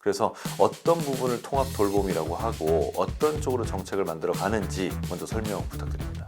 그래서 어떤 부분을 통합 돌봄이라고 하고 어떤 쪽으로 정책을 만들어 가는지 먼저 설명 부탁드립니다.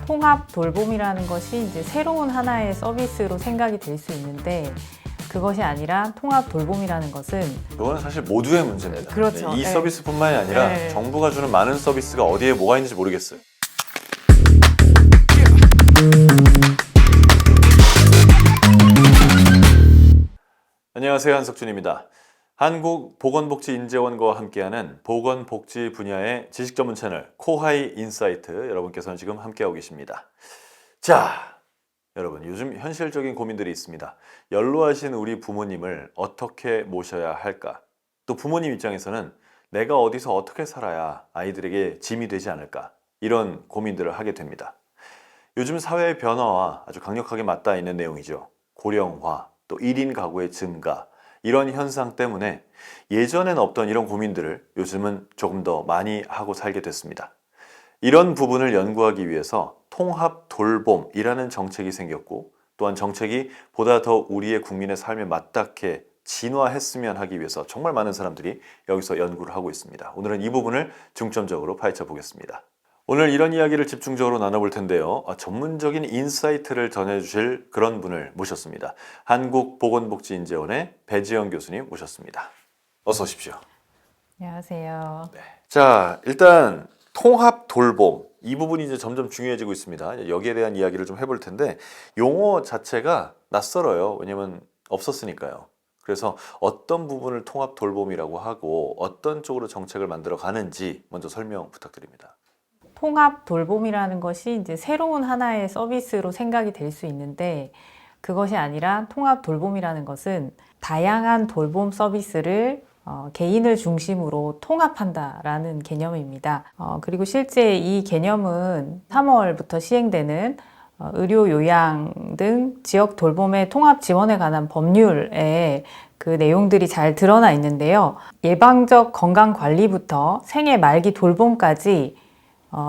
통합 돌봄이라는 것이 이제 새로운 하나의 서비스로 생각이 될 수 있는데 그것이 아니라 통합 돌봄이라는 것은 이거는 사실 모두의 문제입니다. 그렇죠. 이 네. 서비스뿐만이 아니라 네. 정부가 주는 많은 서비스가 어디에 뭐가 있는지 모르겠어요. 안녕하세요, 한석준입니다. 한국보건복지인재원과 함께하는 보건복지 분야의 지식 전문 채널 코하이 인사이트 여러분께서는 지금 함께하고 계십니다. 자, 여러분 요즘 현실적인 고민들이 있습니다. 연로하신 우리 부모님을 어떻게 모셔야 할까? 또 부모님 입장에서는 내가 어디서 어떻게 살아야 아이들에게 짐이 되지 않을까? 이런 고민들을 하게 됩니다. 요즘 사회의 변화와 아주 강력하게 맞닿아 있는 내용이죠. 고령화, 또 1인 가구의 증가, 이런 현상 때문에 예전엔 없던 이런 고민들을 요즘은 조금 더 많이 하고 살게 됐습니다. 이런 부분을 연구하기 위해서 통합 돌봄이라는 정책이 생겼고, 또한 정책이 보다 더 우리의 국민의 삶에 맞닿게 진화했으면 하기 위해서 정말 많은 사람들이 여기서 연구를 하고 있습니다. 오늘은 이 부분을 중점적으로 파헤쳐 보겠습니다. 오늘 이런 이야기를 집중적으로 나눠볼 텐데요. 전문적인 인사이트를 전해주실 그런 분을 모셨습니다. 한국보건복지인재원의 배지영 교수님 모셨습니다. 어서 오십시오. 안녕하세요. 자, 일단 통합 돌봄 이 부분이 이제 점점 중요해지고 있습니다. 여기에 대한 이야기를 좀 해볼 텐데 용어 자체가 낯설어요. 왜냐면 없었으니까요. 그래서 어떤 부분을 통합 돌봄이라고 하고 어떤 쪽으로 정책을 만들어 가는지 먼저 설명 부탁드립니다. 통합 돌봄이라는 것이 이제 새로운 하나의 서비스로 생각이 될 수 있는데 그것이 아니라 통합 돌봄이라는 것은 다양한 돌봄 서비스를 개인을 중심으로 통합한다라는 개념입니다. 그리고 실제 이 개념은 3월부터 시행되는 의료 요양 등 지역 돌봄의 통합 지원에 관한 법률에 그 내용들이 잘 드러나 있는데요. 예방적 건강 관리부터 생애 말기 돌봄까지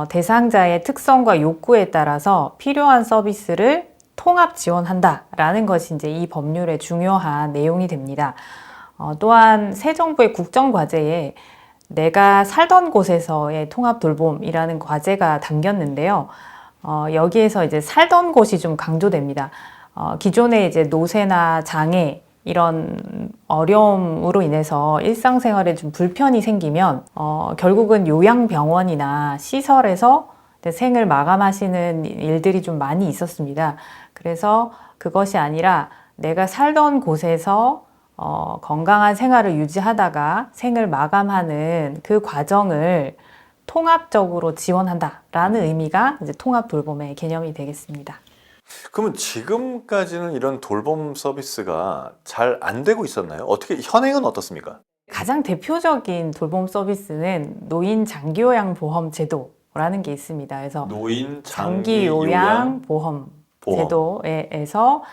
대상자의 특성과 욕구에 따라서 필요한 서비스를 통합 지원한다라는 것이 이제 이 법률의 중요한 내용이 됩니다. 또한 새 정부의 국정과제에 내가 살던 곳에서의 통합 돌봄이라는 과제가 담겼는데요. 여기에서 이제 살던 곳이 좀 강조됩니다. 기존에 이제 노쇠나 장애 이런 어려움으로 인해서 일상생활에 좀 불편이 생기면 결국은 요양병원이나 시설에서 생을 마감하시는 일들이 좀 많이 있었습니다. 그래서 그것이 아니라 내가 살던 곳에서 건강한 생활을 유지하다가 생을 마감하는 그 과정을 통합적으로 지원한다라는 의미가 이제 통합 돌봄의 개념이 되겠습니다. 그러면 지금까지는 이런 돌봄 서비스가 잘 안 되고 있었나요? 어떻게 현행은 어떻습니까? 가장 대표적인 돌봄 서비스는 노인 장기요양 보험 제도라는 게 있습니다. 그래서 노인 장기요양 보험 제도에서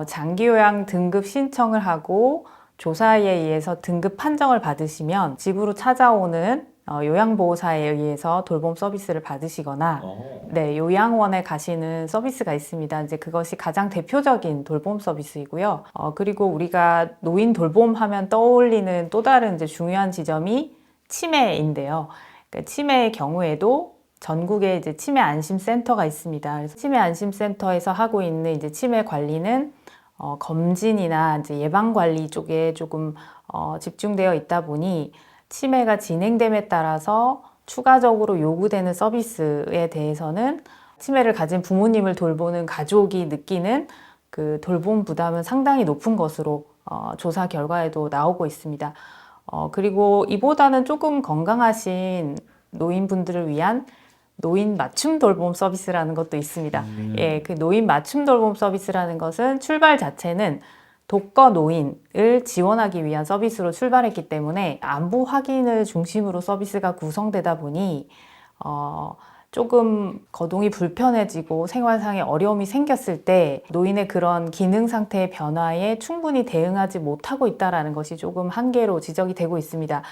장기요양 등급 신청을 하고 조사에 의해서 등급 판정을 받으시면 집으로 찾아오는 요양보호사에 의해서 돌봄 서비스를 받으시거나 네, 요양원에 가시는 서비스가 있습니다. 이제 그것이 가장 대표적인 돌봄 서비스이고요. 그리고 우리가 노인 돌봄하면 떠올리는 또 다른 이제 중요한 지점이 치매인데요. 그러니까 치매의 경우에도 전국에 이제 치매 안심센터가 있습니다. 그래서 치매 안심센터에서 하고 있는 이제 치매 관리는 검진이나 이제 예방 관리 쪽에 조금 집중되어 있다 보니 치매가 진행됨에 따라서 추가적으로 요구되는 서비스에 대해서는 치매를 가진 부모님을 돌보는 가족이 느끼는 그 돌봄 부담은 상당히 높은 것으로 조사 결과에도 나오고 있습니다. 그리고 이보다는 조금 건강하신 노인분들을 위한 노인 맞춤 돌봄 서비스라는 것도 있습니다. 예, 그 노인 맞춤 돌봄 서비스라는 것은 출발 자체는 독거 노인을 지원하기 위한 서비스로 출발했기 때문에 안부 확인을 중심으로 서비스가 구성되다 보니 조금 거동이 불편해지고 생활상의 어려움이 생겼을 때 노인의 그런 기능 상태의 변화에 충분히 대응하지 못하고 있다는 것이 조금 한계로 지적이 되고 있습니다.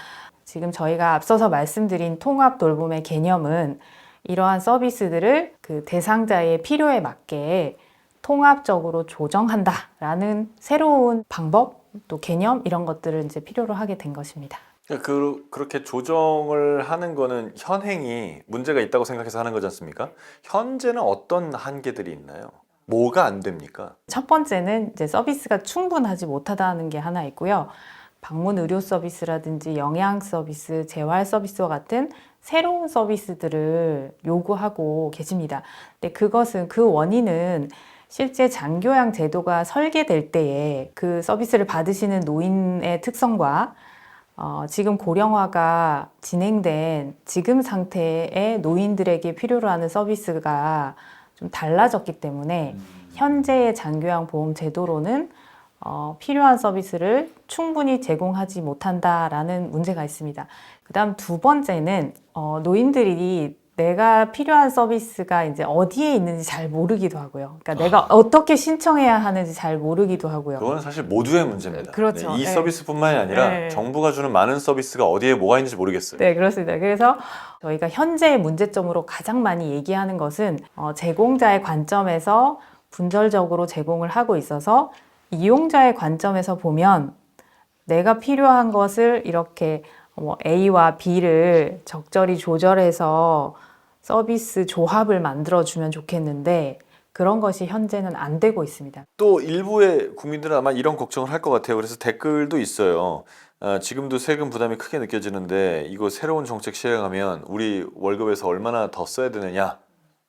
지금 저희가 앞서서 말씀드린 통합 돌봄의 개념은 이러한 서비스들을 그 대상자의 필요에 맞게 통합적으로 조정한다라는 새로운 방법, 또 개념 이런 것들을 이제 필요로 하게 된 것입니다. 그렇게 조정을 하는 거는 현행이 문제가 있다고 생각해서 하는 거지 않습니까? 현재는 어떤 한계들이 있나요? 뭐가 안 됩니까? 첫 번째는 이제 서비스가 충분하지 못하다는 게 하나 있고요. 방문 의료 서비스라든지 영양 서비스, 재활 서비스와 같은 새로운 서비스들을 요구하고 계십니다. 근데 그것은 그 원인은 실제 장교양 제도가 설계될 때에 그 서비스를 받으시는 노인의 특성과 지금 고령화가 진행된 지금 상태의 노인들에게 필요로 하는 서비스가 좀 달라졌기 때문에 현재의 장교양 보험 제도로는 필요한 서비스를 충분히 제공하지 못한다라는 문제가 있습니다. 그다음 두 번째는 노인들이 내가 필요한 서비스가 이제 어디에 있는지 잘 모르기도 하고요. 그러니까 내가 어떻게 신청해야 하는지 잘 모르기도 하고요. 그거는 사실 모두의 문제입니다. 그렇죠. 네, 이 네. 서비스뿐만이 아니라 네. 정부가 주는 많은 서비스가 어디에 뭐가 있는지 모르겠어요. 네, 그렇습니다. 그래서 저희가 현재의 문제점으로 가장 많이 얘기하는 것은 제공자의 관점에서 분절적으로 제공을 하고 있어서 이용자의 관점에서 보면 내가 필요한 것을 이렇게 A와 B를 적절히 조절해서 서비스 조합을 만들어주면 좋겠는데 그런 것이 현재는 안 되고 있습니다. 또 일부의 국민들은 아마 이런 걱정을 할 것 같아요. 그래서 댓글도 있어요. 지금도 세금 부담이 크게 느껴지는데 이거 새로운 정책 시행하면 우리 월급에서 얼마나 더 써야 되느냐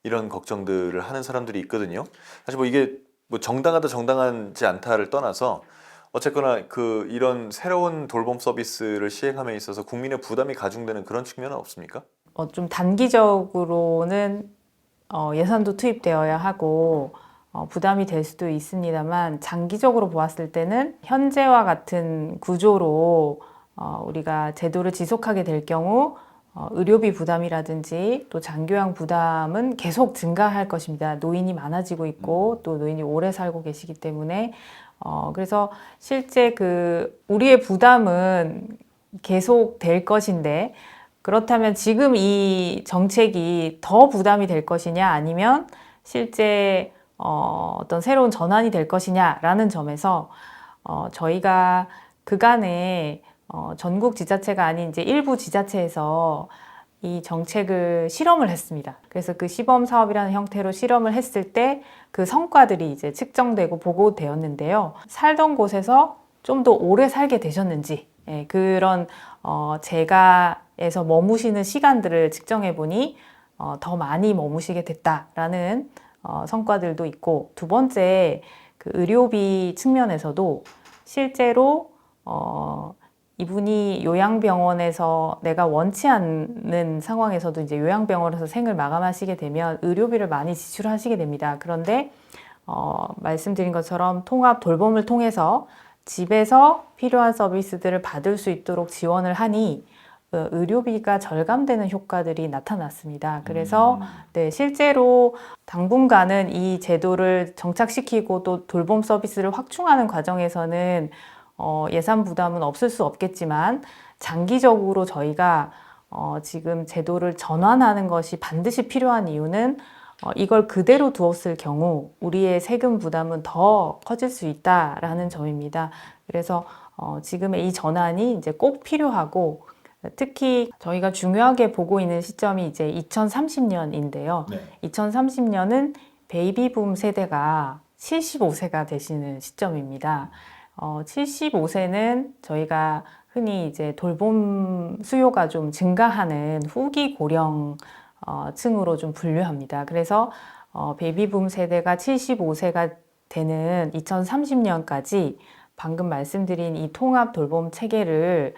이런 걱정들을 하는 사람들이 있거든요. 사실 뭐 이게 뭐 정당하다 정당하지 않다를 떠나서 어쨌거나 이런 새로운 돌봄 서비스를 시행함에 있어서 국민의 부담이 가중되는 그런 측면은 없습니까? 좀 단기적으로는 예산도 투입되어야 하고 부담이 될 수도 있습니다만 장기적으로 보았을 때는 현재와 같은 구조로 우리가 제도를 지속하게 될 경우 의료비 부담이라든지 또 장교양 부담은 계속 증가할 것입니다. 노인이 많아지고 있고 또 노인이 오래 살고 계시기 때문에 그래서 실제 우리의 부담은 계속 될 것인데 그렇다면 지금 이 정책이 더 부담이 될 것이냐 아니면 실제 어떤 새로운 전환이 될 것이냐라는 점에서 저희가 그간에 전국 지자체가 아닌 이제 일부 지자체에서 이 정책을 실험을 했습니다. 그래서 그 시범 사업이라는 형태로 실험을 했을 때 그 성과들이 이제 측정되고 보고되었는데요. 살던 곳에서 좀 더 오래 살게 되셨는지 그런 재가에서 머무시는 시간들을 측정해 보니 더 많이 머무시게 됐다라는 성과들도 있고 두 번째 의료비 측면에서도 실제로 이분이 요양병원에서 내가 원치 않는 상황에서도 이제 요양병원에서 생을 마감하시게 되면 의료비를 많이 지출하시게 됩니다. 그런데 말씀드린 것처럼 통합 돌봄을 통해서 집에서 필요한 서비스들을 받을 수 있도록 지원을 하니 의료비가 절감되는 효과들이 나타났습니다. 그래서 네, 실제로 당분간은 이 제도를 정착시키고 또 돌봄 서비스를 확충하는 과정에서는 예산 부담은 없을 수 없겠지만 장기적으로 저희가 지금 제도를 전환하는 것이 반드시 필요한 이유는 이걸 그대로 두었을 경우 우리의 세금 부담은 더 커질 수 있다라는 점입니다. 그래서 지금의 이 전환이 이제 꼭 필요하고 특히 저희가 중요하게 보고 있는 시점이 이제 2030년인데요. 네. 2030년은 베이비붐 세대가 75세가 되시는 시점입니다. 75세는 저희가 흔히 이제 돌봄 수요가 좀 증가하는 후기 고령 층으로 좀 분류합니다. 그래서 베이비붐 세대가 75세가 되는 2030년까지 방금 말씀드린 이 통합 돌봄 체계를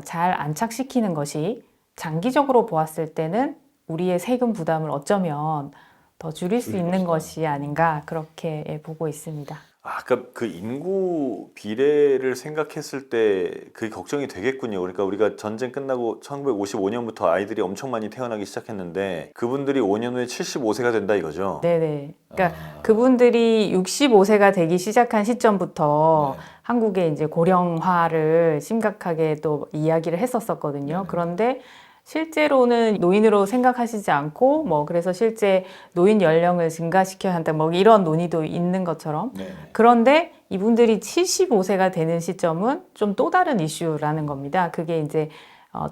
잘 안착시키는 것이 장기적으로 보았을 때는 우리의 세금 부담을 어쩌면 더 줄일 수 있는 것이 아닌가 그렇게 보고 있습니다. 아까 그 인구 비례를 생각했을 때 그 걱정이 되겠군요. 그러니까 우리가 전쟁 끝나고 1955년부터 아이들이 엄청 많이 태어나기 시작했는데 그분들이 5년 후에 75세가 된다 이거죠? 네네. 그러니까 그분들이 65세가 되기 시작한 시점부터 네. 한국의 이제 고령화를 심각하게 또 이야기를 했었거든요. 네. 그런데 실제로는 노인으로 생각하시지 않고 뭐 그래서 실제 노인 연령을 증가시켜야 한다 뭐 이런 논의도 있는 것처럼 네. 그런데 이분들이 75세가 되는 시점은 좀 또 다른 이슈라는 겁니다. 그게 이제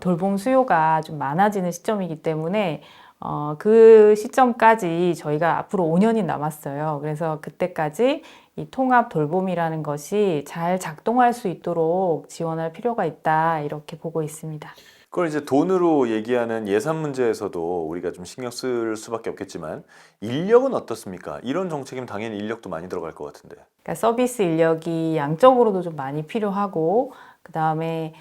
돌봄 수요가 좀 많아지는 시점이기 때문에 그 시점까지 저희가 앞으로 5년이 남았어요. 그래서 그때까지 이 통합 돌봄이라는 것이 잘 작동할 수 있도록 지원할 필요가 있다 이렇게 보고 있습니다. 그걸 이제 돈으로 얘기하는 예산 문제에서도 우리가 좀 신경 쓸 수밖에 없겠지만 인력은 어떻습니까? 이런 정책이면 당연히 인력도 많이 들어갈 것 같은데. 그러니까 서비스 인력이 양적으로도 좀 많이 필요하고 그다음에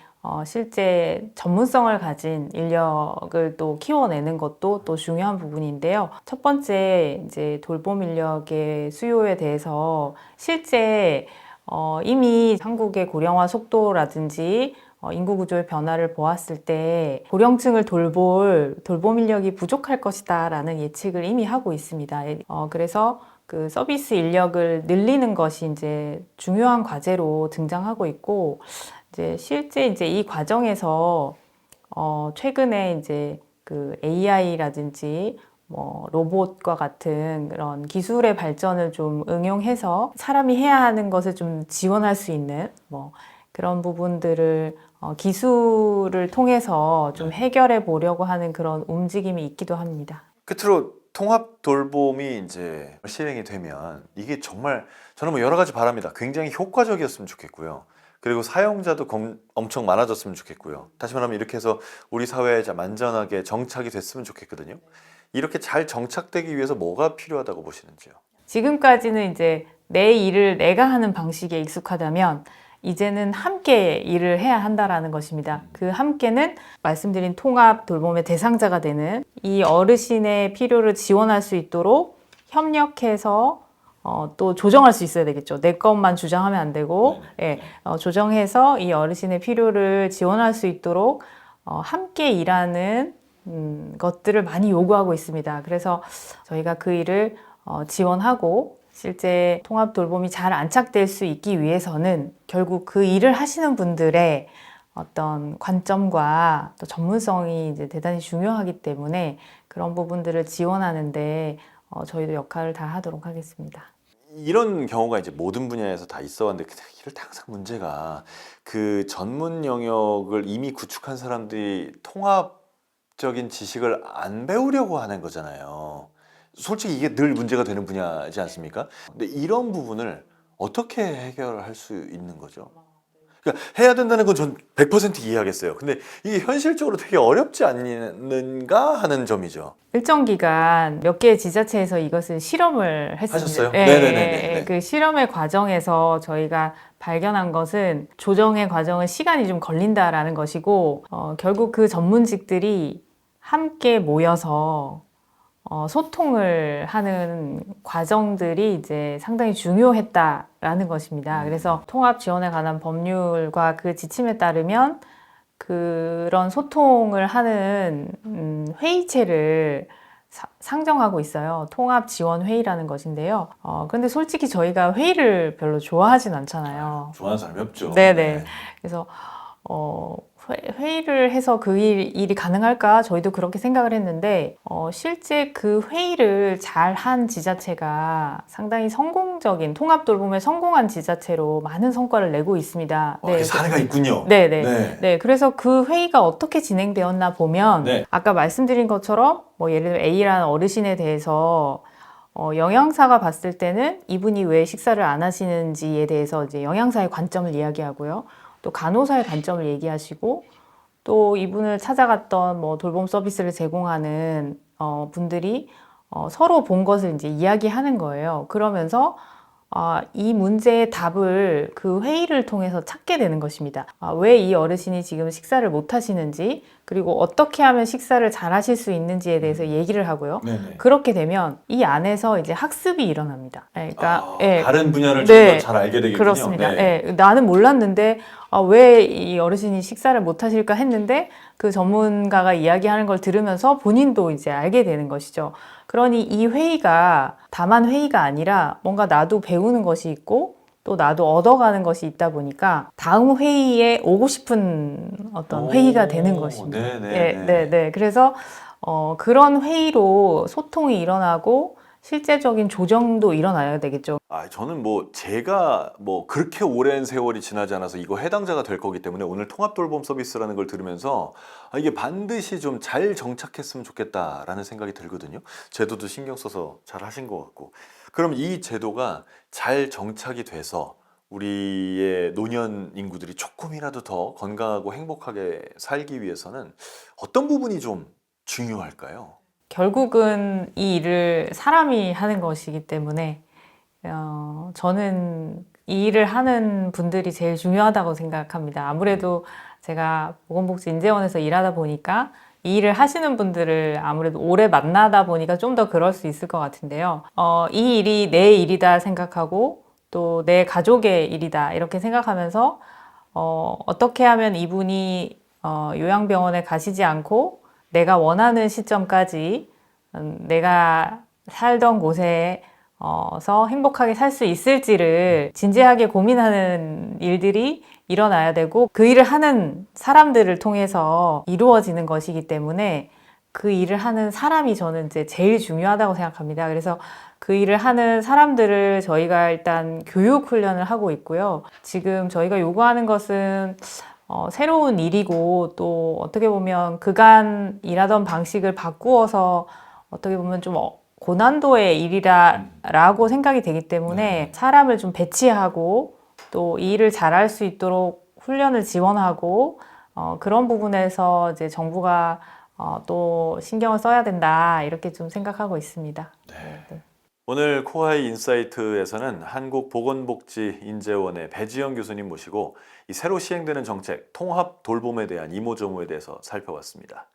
실제 전문성을 가진 인력을 또 키워내는 것도 또 중요한 부분인데요. 첫 번째 이제 돌봄 인력의 수요에 대해서 실제 이미 한국의 고령화 속도라든지 인구 구조의 변화를 보았을 때 고령층을 돌볼 돌봄 인력이 부족할 것이다라는 예측을 이미 하고 있습니다. 그래서 그 서비스 인력을 늘리는 것이 이제 중요한 과제로 등장하고 있고 이제 실제 이제 이 과정에서 최근에 이제 그 AI라든지 뭐 로봇과 같은 그런 기술의 발전을 좀 응용해서 사람이 해야 하는 것을 좀 지원할 수 있는 뭐 그런 부분들을 기술을 통해서 좀 해결해 보려고 하는 그런 움직임이 있기도 합니다. 끝으로 통합 돌봄이 이제 실행이 되면 이게 정말 저는 뭐 여러 가지 바랍니다. 굉장히 효과적이었으면 좋겠고요. 그리고 사용자도 엄청 많아졌으면 좋겠고요. 다시 말하면 이렇게 해서 우리 사회에 좀 안전하게 정착이 됐으면 좋겠거든요. 이렇게 잘 정착되기 위해서 뭐가 필요하다고 보시는지요? 지금까지는 이제 내 일을 내가 하는 방식에 익숙하다면 이제는 함께 일을 해야 한다라는 것입니다. 그 함께는 말씀드린 통합 돌봄의 대상자가 되는 이 어르신의 필요를 지원할 수 있도록 협력해서 또 조정할 수 있어야 되겠죠. 내 것만 주장하면 안 되고 조정해서 이 어르신의 필요를 지원할 수 있도록 함께 일하는 것들을 많이 요구하고 있습니다. 그래서 저희가 그 일을 지원하고 실제 통합 돌봄이 잘 안착될 수 있기 위해서는 결국 그 일을 하시는 분들의 어떤 관점과 또 전문성이 이제 대단히 중요하기 때문에 그런 부분들을 지원하는데 저희도 역할을 다 하도록 하겠습니다. 이런 경우가 이제 모든 분야에서 다 있어 왔는데 이럴 때 항상 문제가 그 전문 영역을 이미 구축한 사람들이 통합적인 지식을 안 배우려고 하는 거잖아요. 솔직히 이게 늘 문제가 되는 분야지 않습니까? 근데 이런 부분을 어떻게 해결할 수 있는 거죠? 그러니까 해야 된다는 건 전 100% 이해하겠어요. 근데 이게 현실적으로 되게 어렵지 않는가 하는 점이죠. 일정 기간 몇 개의 지자체에서 이것을 실험을 했습니다. 하셨어요? 예, 네네네네. 예. 그 실험의 과정에서 저희가 발견한 것은 조정의 과정은 시간이 좀 걸린다라는 것이고 결국 그 전문직들이 함께 모여서 소통을 하는 과정들이 이제 상당히 중요했다라는 것입니다. 그래서 통합 지원에 관한 법률과 그 지침에 따르면 그런 소통을 하는 회의체를 상정하고 있어요. 통합 지원 회의라는 것인데요. 그런데 솔직히 저희가 회의를 별로 좋아하진 않잖아요. 좋아하는 사람이 없죠. 네네. 그래서 회의를 해서 그 일이 가능할까? 저희도 그렇게 생각을 했는데 실제 그 회의를 잘한 지자체가 상당히 성공적인 통합 돌봄에 성공한 지자체로 많은 성과를 내고 있습니다. 네. 사례가 있군요. 네. 그래서 그 회의가 어떻게 진행되었나 보면 네. 아까 말씀드린 것처럼 뭐 예를 들어 A라는 어르신에 대해서 영양사가 봤을 때는 이분이 왜 식사를 안 하시는지에 대해서 이제 영양사의 관점을 이야기하고요. 또 간호사의 관점을 얘기하시고 또 이분을 찾아갔던 뭐 돌봄 서비스를 제공하는 분들이 서로 본 것을 이제 이야기하는 거예요. 그러면서 이 문제의 답을 그 회의를 통해서 찾게 되는 것입니다. 왜 이 어르신이 지금 식사를 못 하시는지 그리고 어떻게 하면 식사를 잘 하실 수 있는지에 대해서 얘기를 하고요. 네네. 그렇게 되면 이 안에서 이제 학습이 일어납니다. 그러니까 다른 분야를 좀 더 잘 알게 되겠군요. 그렇습니다. 나는 몰랐는데 왜 이 어르신이 식사를 못 하실까 했는데 그 전문가가 이야기하는 걸 들으면서 본인도 이제 알게 되는 것이죠. 그러니 이 회의가 다만 회의가 아니라 뭔가 나도 배우는 것이 있고 또 나도 얻어가는 것이 있다 보니까 다음 회의에 오고 싶은 어떤 회의가 되는 것입니다. 네. 그래서 그런 회의로 소통이 일어나고 실제적인 조정도 일어나야 되겠죠. 저는 뭐 제가 뭐 그렇게 오랜 세월이 지나지 않아서 이거 해당자가 될 거기 때문에 오늘 통합돌봄 서비스라는 걸 들으면서 이게 반드시 좀 잘 정착했으면 좋겠다라는 생각이 들거든요. 제도도 신경 써서 잘 하신 것 같고. 그럼 이 제도가 잘 정착이 돼서 우리의 노년 인구들이 조금이라도 더 건강하고 행복하게 살기 위해서는 어떤 부분이 좀 중요할까요? 결국은 이 일을 사람이 하는 것이기 때문에 저는 이 일을 하는 분들이 제일 중요하다고 생각합니다. 아무래도 제가 보건복지인재원에서 일하다 보니까 이 일을 하시는 분들을 아무래도 오래 만나다 보니까 좀 더 그럴 수 있을 것 같은데요. 이 일이 내 일이다 생각하고 또 내 가족의 일이다 이렇게 생각하면서 어떻게 하면 이분이 요양병원에 가시지 않고 내가 원하는 시점까지 내가 살던 곳에서 행복하게 살 수 있을지를 진지하게 고민하는 일들이 일어나야 되고 그 일을 하는 사람들을 통해서 이루어지는 것이기 때문에 그 일을 하는 사람이 저는 이제 제일 중요하다고 생각합니다. 그래서 그 일을 하는 사람들을 저희가 일단 교육 훈련을 하고 있고요. 지금 저희가 요구하는 것은 새로운 일이고 또 어떻게 보면 그간 일하던 방식을 바꾸어서 어떻게 보면 좀 고난도의 일이라고 생각이 되기 때문에 사람을 좀 배치하고 또 이 일을 잘할 수 있도록 훈련을 지원하고 그런 부분에서 이제 정부가 또 신경을 써야 된다 이렇게 좀 생각하고 있습니다. 네. 오늘 코하이 인사이트에서는 한국보건복지인재원의 배지영 교수님 모시고 이 새로 시행되는 정책 통합 돌봄에 대한 이모저모에 대해서 살펴봤습니다.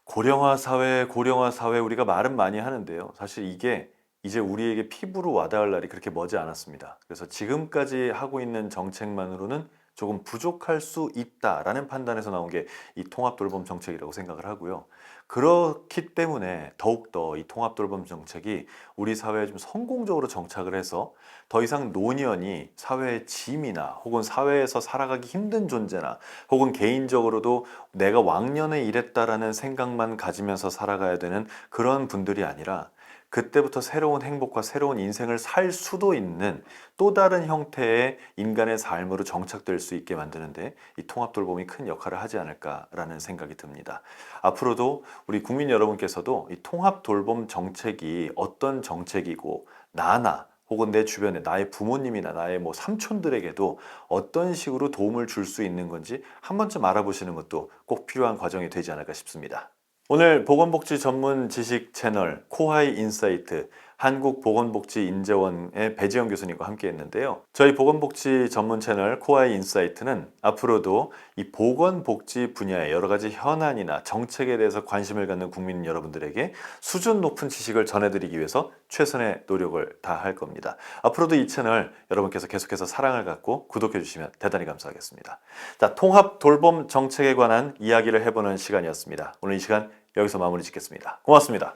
고령화 사회 우리가 말은 많이 하는데요. 사실 이게 이제 우리에게 피부로 와닿을 날이 그렇게 머지 않았습니다. 그래서 지금까지 하고 있는 정책만으로는 조금 부족할 수 있다라는 판단에서 나온 게 이 통합돌봄 정책이라고 생각을 하고요. 그렇기 때문에 더욱더 이 통합돌봄 정책이 우리 사회에 좀 성공적으로 정착을 해서 더 이상 노년이 사회의 짐이나 혹은 사회에서 살아가기 힘든 존재나 혹은 개인적으로도 내가 왕년에 이랬다라는 생각만 가지면서 살아가야 되는 그런 분들이 아니라 그때부터 새로운 행복과 새로운 인생을 살 수도 있는 또 다른 형태의 인간의 삶으로 정착될 수 있게 만드는데 이 통합돌봄이 큰 역할을 하지 않을까라는 생각이 듭니다. 앞으로도 우리 국민 여러분께서도 이 통합돌봄 정책이 어떤 정책이고 나나 혹은 내 주변에 나의 부모님이나 나의 뭐 삼촌들에게도 어떤 식으로 도움을 줄 수 있는 건지 한 번쯤 알아보시는 것도 꼭 필요한 과정이 되지 않을까 싶습니다. 오늘 보건복지 전문 지식 채널 코하이 인사이트 한국보건복지인재원의 배지영 교수님과 함께 했는데요. 저희 보건복지 전문 채널 코하이 인사이트는 앞으로도 이 보건복지 분야의 여러 가지 현안이나 정책에 대해서 관심을 갖는 국민 여러분들에게 수준 높은 지식을 전해드리기 위해서 최선의 노력을 다할 겁니다. 앞으로도 이 채널 여러분께서 계속해서 사랑을 갖고 구독해 주시면 대단히 감사하겠습니다. 자, 통합 돌봄 정책에 관한 이야기를 해보는 시간이었습니다. 오늘 이 시간 여기서 마무리 짓겠습니다. 고맙습니다.